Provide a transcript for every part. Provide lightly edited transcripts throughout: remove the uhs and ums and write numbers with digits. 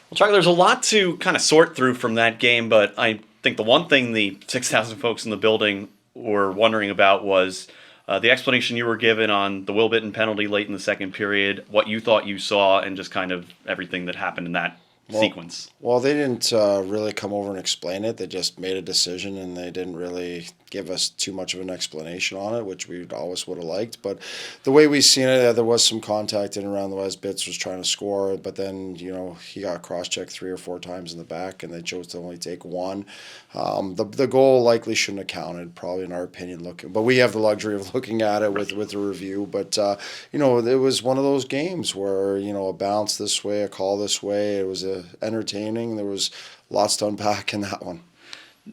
Well, Chuck, there's a lot to kind of sort through from that game, but I think the one thing the 6,000 folks in the building were wondering about was the explanation you were given on the Will Bitten penalty late in the second period, what you thought you saw, and just kind of everything that happened in that Well, sequence. well, they didn't really come over and explain it. They just made a decision, and they didn't really give us too much of an explanation on it, which we always would have liked. But the way we seen it, there was some contact in and around the West. Bitts was trying to score, but then he got cross-checked 3 or 4 times in the back, and they chose to only take one. The goal likely shouldn't have counted, probably in our opinion. Looking, but we have the luxury of looking at it with a review. But it was one of those games where a bounce this way, a call this way. It was entertaining. There was lots to unpack in that one.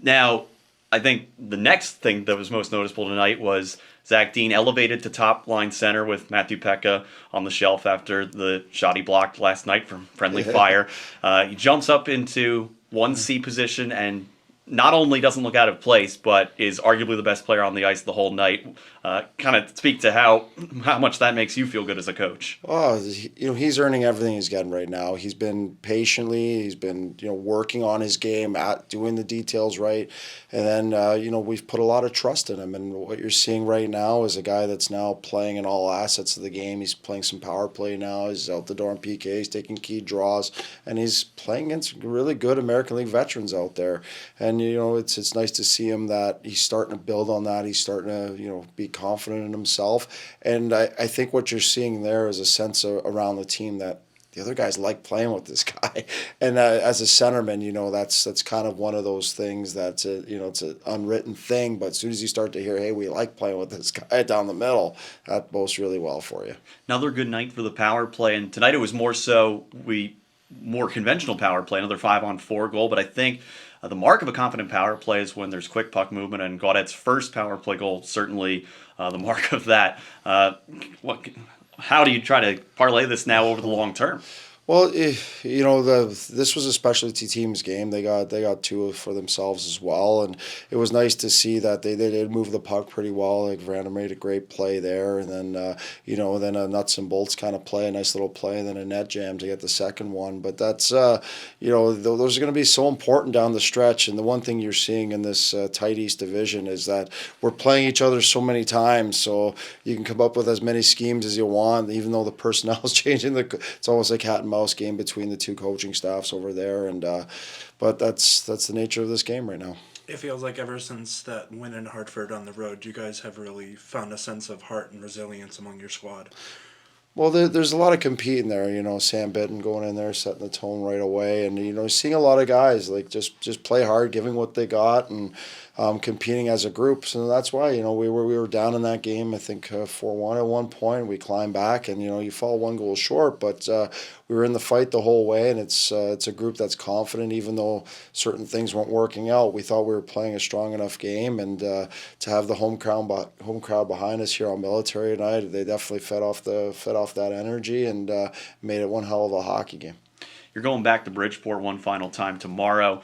Now, I think the next thing that was most noticeable tonight was Zach Dean elevated to top line center with Matthew Pekka on the shelf after the shot he blocked last night from friendly fire. He jumps up into 1C position and not only doesn't look out of place, but is arguably the best player on the ice the whole night. Kind of speak to how much that makes you feel good as a coach. Oh, he's earning everything he's getting right now. He's been he's been working on his game, at doing the details right, and then we've put a lot of trust in him. And what you're seeing right now is a guy that's now playing in all assets of the game. He's playing some power play now. He's out the door on PK. He's taking key draws, and he's playing against really good American League veterans out there. And it's nice to see him that he's starting to build on that. He's starting to be confident in himself, and I think what you're seeing there is a sense around the team that the other guys like playing with this guy. And as a centerman, that's kind of one of those things that's it's an unwritten thing. But as soon as you start to hear, hey, we like playing with this guy down the middle, that bodes really well for you. Another good night for the power play, and tonight it was more conventional power play, another 5-on-4 goal. But I think the mark of a confident power play is when there's quick puck movement, and Gaudette's first power play goal certainly the mark of that. How do you try to parlay this now over the long term? Well, this was a specialty teams game. They got two for themselves as well, and it was nice to see that they did move the puck pretty well. Like Veranda made a great play there, and then then a nuts and bolts kind of play, a nice little play, and then a net jam to get the second one. But that's those are going to be so important down the stretch. And the one thing you're seeing in this tight East division is that we're playing each other so many times, so you can come up with as many schemes as you want, even though the personnel is changing. It's almost like cat and mouse game between the two coaching staffs over there, and but that's the nature of this game right now. It feels like ever since that win in Hartford on the road, you guys have really found a sense of heart and resilience among your squad. Well, there's a lot of competing there. Sam Bitten going in there, setting the tone right away, and seeing a lot of guys like just play hard, giving what they got, and competing as a group. So that's why we were down in that game. I think 4-1 at one point. We climbed back, and you fall one goal short, but we were in the fight the whole way. And it's a group that's confident, even though certain things weren't working out. We thought we were playing a strong enough game, and to have the home crowd behind us here on Military tonight, they definitely fed off that energy and made it one hell of a hockey game. You're going back to Bridgeport one final time tomorrow.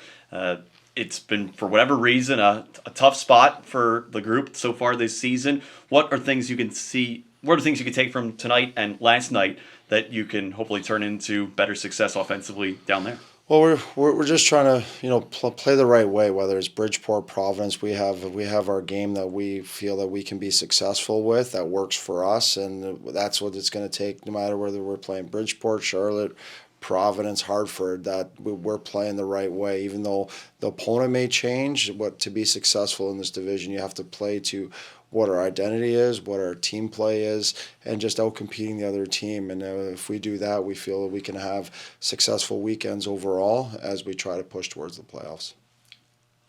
It's been, for whatever reason, a tough spot for the group so far this season. What are things you can see? What are things you can take from tonight and last night that you can hopefully turn into better success offensively down there? Well, we're just trying to play the right way. Whether it's Bridgeport, Providence, we have our game that we feel that we can be successful with, that works for us, and that's what it's going to take. No matter whether we're playing Bridgeport, Charlotte, Providence, Hartford, that we're playing the right way. Even though the opponent may change, to be successful in this division, you have to play to what our identity is, what our team play is, and just out competing the other team. And if we do that, we feel that we can have successful weekends overall as we try to push towards the playoffs.